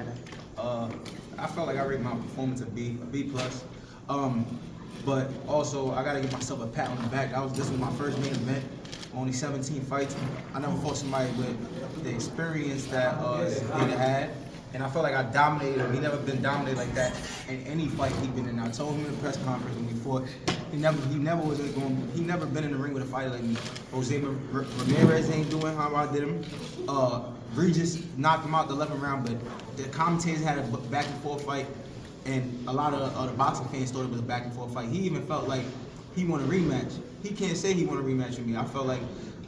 Friday? I felt like I rated my performance a B plus. But also I gotta give myself a pat on the back. This was my first main event, only 17 fights. I never fought somebody with the experience that Zepeda had. And I felt like I dominated him. He never been dominated like that in any fight he's been in. I told him in the press conference when we fought, he never been in the ring with a fighter like me. Jose Ramirez ain't doing how I did him. Regis knocked him out the 11th round, but the commentators had a back and forth fight, and a lot of the boxing fans thought it was a back and forth fight. He even felt like he wanted a rematch. He can't say he wanted a rematch with me. I felt like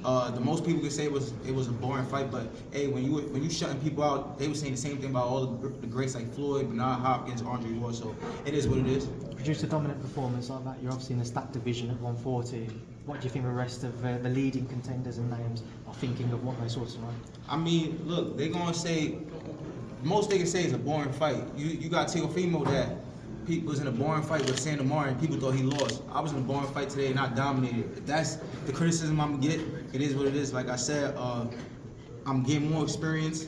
the most people could say it was a boring fight, but hey, when you shutting people out, they were saying the same thing about all the greats like Floyd, Bernard Hopkins, Andre Ward. So it is what it is. Produce a dominant performance like that. You're obviously in the stacked division at 140. What do you think the rest of the leading contenders and names are thinking of what they saw tonight? I mean, look, they're gonna say most they can say is a boring fight. You got Teofimo that people was in a boring fight with Sandemar and people thought he lost. I was in a boring fight today and I dominated. If that's the criticism I'm gonna get, it is what it is. Like I said, I'm getting more experience.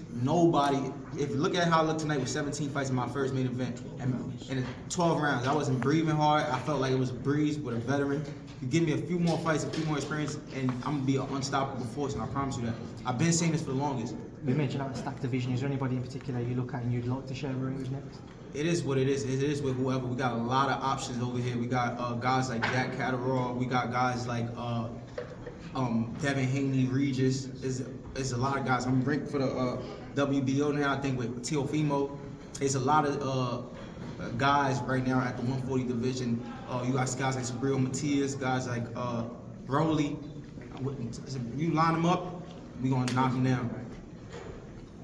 If you look at how I looked tonight with 17 fights in my first main event and in 12 rounds, I wasn't breathing hard. I felt like it was a breeze with a veteran. You give me a few more fights, a few more experience, and I'm gonna be an unstoppable force, and I promise you that. I've been saying this for the longest. We mentioned that stacked division. Is there anybody in particular you look at and you'd like to share a ring with next? It is what it is. It is with whoever. We got a lot of options over here. We got guys like Jack Catterall. We got guys like Devin Haney, Regis. There's a lot of guys. I'm ranked for the WBO now. I think with Teofimo. There's a lot of guys right now at the 140 division. You got guys like Sabril Matias, guys like Broly. You line them up, we gonna knock them down.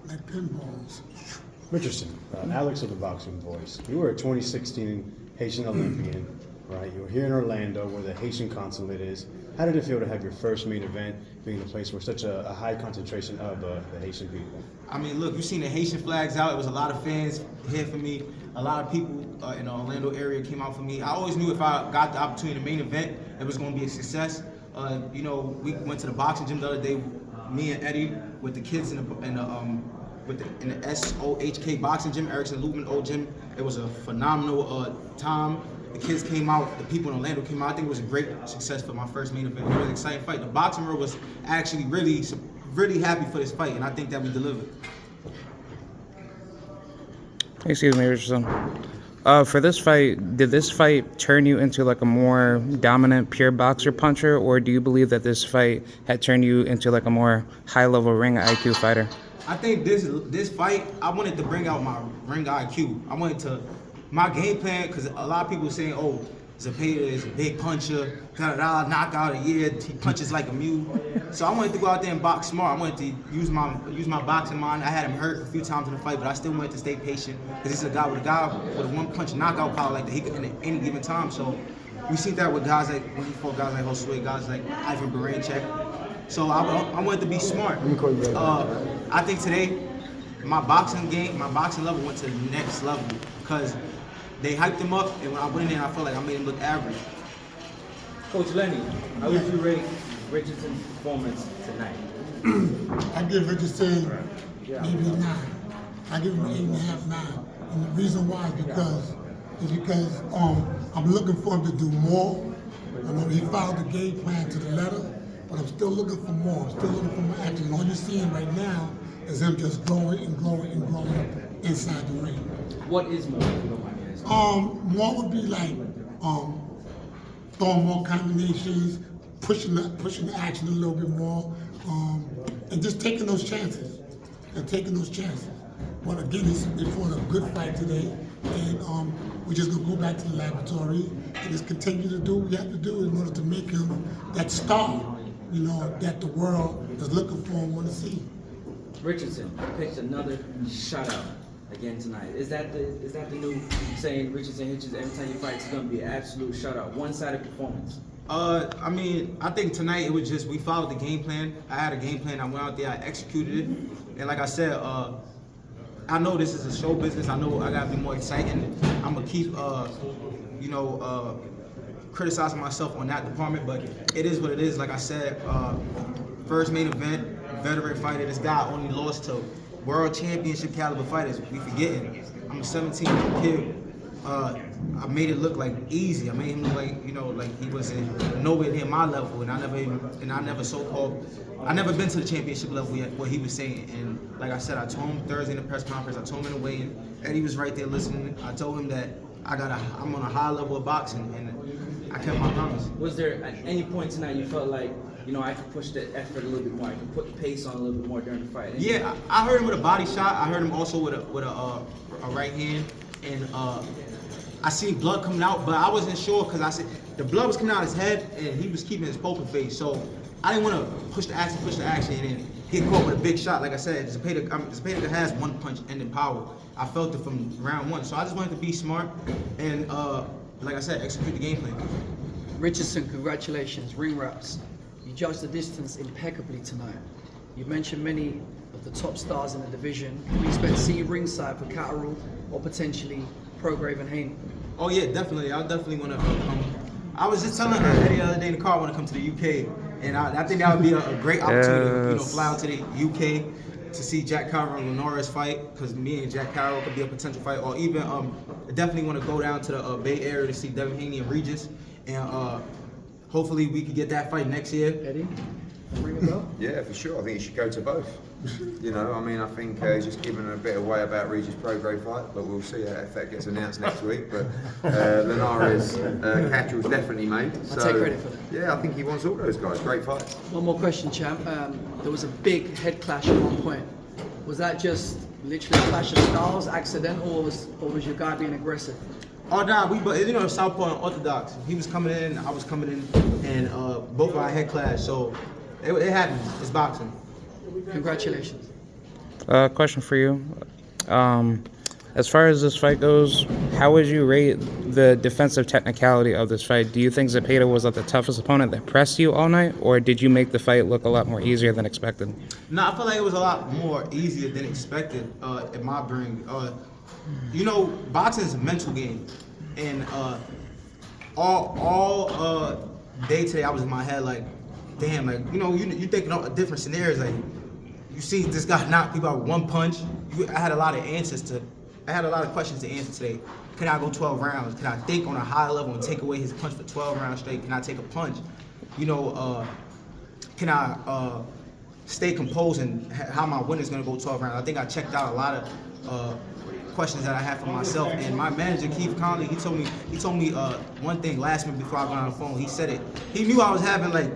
Like pinballs. Richardson, Alex of the Boxing Voice. You were a 2016 Haitian Olympian, right? You were here in Orlando where the Haitian consulate is. How did it feel to have your first main event being in a place where such a high concentration of the Haitian people? I mean, look, you seen the Haitian flags out. It was a lot of fans here for me. A lot of people in the Orlando area came out for me. I always knew if I got the opportunity to main event, it was going to be a success. You know, we went to the boxing gym the other day, me and Eddie, with the kids in the SOHK boxing gym, Erickson Lubin old gym. It was a phenomenal time. The kids came out, the people in Orlando came out. I think it was a great success for my first main event. It was an exciting fight. The boxing world was actually really happy for this fight, and I think that we delivered. Excuse me, Richardson. For this fight, did this fight turn you into like a more dominant, pure boxer puncher, or do you believe that this fight had turned you into like a more high-level ring IQ fighter? I think this fight, I wanted to bring out my ring IQ. My game plan, because a lot of people were saying, oh, Zepeda is a big puncher, knockout a year, he punches like a mule. So I wanted to go out there and box smart. I wanted to use my boxing mind. I had him hurt a few times in the fight, but I still wanted to stay patient, because he's a guy with a one-punch knockout power like that he could in any given time. So we see that with guys like, when he fought guys like Josue, guys like Ivan Barancek. So I wanted to be smart. I think today, my boxing level went to the next level, because they hyped him up, and when I went in there, I felt like I made him look average. Coach Lenny, how would you rate Richardson's performance tonight? I give Richardson maybe a 9. I give him an 8.5, 9. And the reason why is because I'm looking for him to do more. I know he followed the game plan to the letter, but I'm still looking for more. I'm still looking for more action. And all you're seeing right now is him just growing and growing and growing inside the ring. What is more, if you don't mind me asking? More would be like throwing more combinations, pushing the action a little bit more, and just taking those chances. But again, they fought a good fight today, and we're just gonna go back to the laboratory and just continue to do what we have to do in order to make him that star, you know, that the world is looking for and want to see. Richardson picked another shutout again tonight. Is that the new saying, Richardson Hitchens, every time you fight, it's going to be an absolute shutout, one-sided performance? I mean, I think tonight it was just, we followed the game plan. I had a game plan, I went out there, I executed it. And like I said, I know this is a show business. I know I gotta be more exciting. I'm gonna keep, criticizing myself on that department, but it is what it is. Like I said, first main event, veteran fighter. This guy only lost to world championship caliber fighters. We forgetting. I'm a 17-year-old kid. I made it look like easy. I made him look like, you know, like he was nowhere near my level, and I never been to the championship level yet. What he was saying, and like I said, I told him Thursday in the press conference. I told him in the weigh-in. Eddie was right there listening. I told him that I'm on a high level of boxing, and I kept my promise. Was there at any point tonight you felt like, you know, I could push the effort a little bit more, I could put the pace on a little bit more during the fight? Yeah, I heard him with a body shot. I heard him also with a right hand, and I seen blood coming out, but I wasn't sure because I said the blood was coming out of his head, and he was keeping his poker face. So I didn't want to push the action, and then get caught with a big shot. Like I said, Zepeda has one punch ending power. I felt it from round one, so I just wanted to be smart and, like I said, execute the game plan. Richardson, congratulations, ring wraps. You judged the distance impeccably tonight. You mentioned many of the top stars in the division. Can we expect to see you ringside for Catterall or potentially Prograve and Haney? Oh yeah, definitely. I definitely want to come. I was just telling her the other day in the car I want to come to the UK, and I think that would be a great opportunity. You know, fly out to the UK to see Jack Carroll and Linares fight, because me and Jack Carroll could be a potential fight, or even I definitely want to go down to the Bay Area to see Devin Haney and Regis, and hopefully we could get that fight next year. Eddie, ring a bell? Yeah, for sure. I think he should go to both. You know, I mean, I think he's just given a bit away about Regis Prograve fight, but we'll see if that gets announced next week. But Linares, Catterall's definitely made. I take credit for that. Yeah, I think he wants all those guys. Great fights. One more question, champ. There was a big head clash at one point. Was that just literally a clash of styles, accidental, or was your guy being aggressive? Oh nah, but you know, Southpaw and Orthodox. He was coming in, I was coming in, and both of our head clash. So it happens. It's boxing. Congratulations. Question for you. As far as this fight goes, how would you rate the defensive technicality of this fight? Do you think Zepeda was like the toughest opponent that pressed you all night, or did you make the fight look a lot more easier than expected? No, I feel like it was a lot more easier than expected in my brain. You know, boxing is a mental game, and all day today I was in my head like, damn, like, you know, you thinking of different scenarios. Like, you see this guy knock people out with one punch. I had a lot of questions to answer today. Can I go 12 rounds? Can I think on a high level and take away his punch for 12 rounds straight? Can I take a punch? You know, can I stay composed and how my win is gonna go 12 rounds? I think I checked out a lot of questions that I had for myself, and my manager Keith Conley, he told me one thing last minute before I got on the phone. He said it. He knew I was having like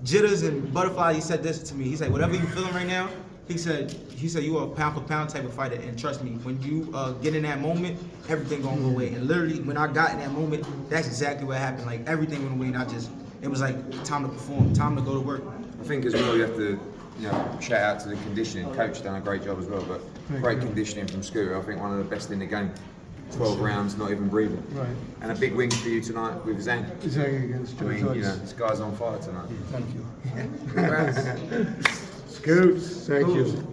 jitters and butterflies. He said this to me. He said, whatever you feeling right now, he said you are a pound for pound type of fighter, and trust me, when you get in that moment, everything gonna go away. And literally, when I got in that moment, that's exactly what happened. Like, everything went away, and it was like time to perform, time to go to work. I think as well you have to, you know, shout out to the conditioning. Coach done a great job as well, but great conditioning from Scooter. I think one of the best in the game. 12 rounds, not even breathing. Right. And a big win for you tonight with Zhang. Zhang against I mean, Joyce. you know, this guy's on fire tonight. Thank you. Scoots, thank you.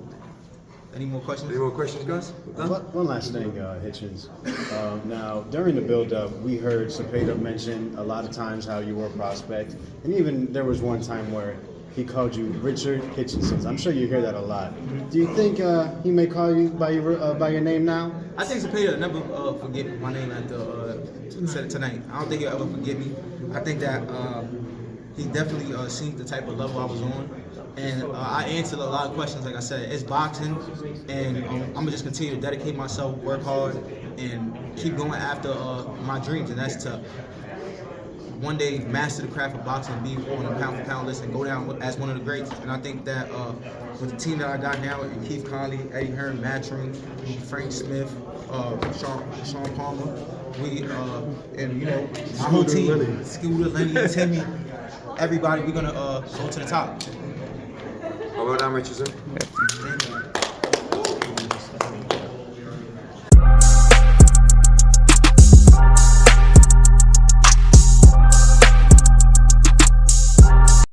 Any more questions? Any more questions, guys? Done? One last thing, Hitchens. Now, during the build-up, we heard Zepeda mention a lot of times how you were a prospect, and even there was one time where he called you Richard Hitchens. I'm sure you hear that a lot. Do you think he may call you by your name now? I think Zepeda never forget my name after said it tonight. I don't think he'll ever forget me. I think that he definitely seen the type of level I was on. And I answered a lot of questions. Like I said, it's boxing, and I'm gonna just continue to dedicate myself, work hard, and keep going after my dreams, and that's to one day master the craft of boxing, be on a pound for pound list, and go down as one of the greats. And I think that with the team that I got now, and Keith Conley, Eddie Hearn, Matching, Frank Smith, Sean Palmer, and you know, my whole team, Scooter, Lenny, Timmy, everybody, we're gonna go to the top. Well done, Richardson. Thank you.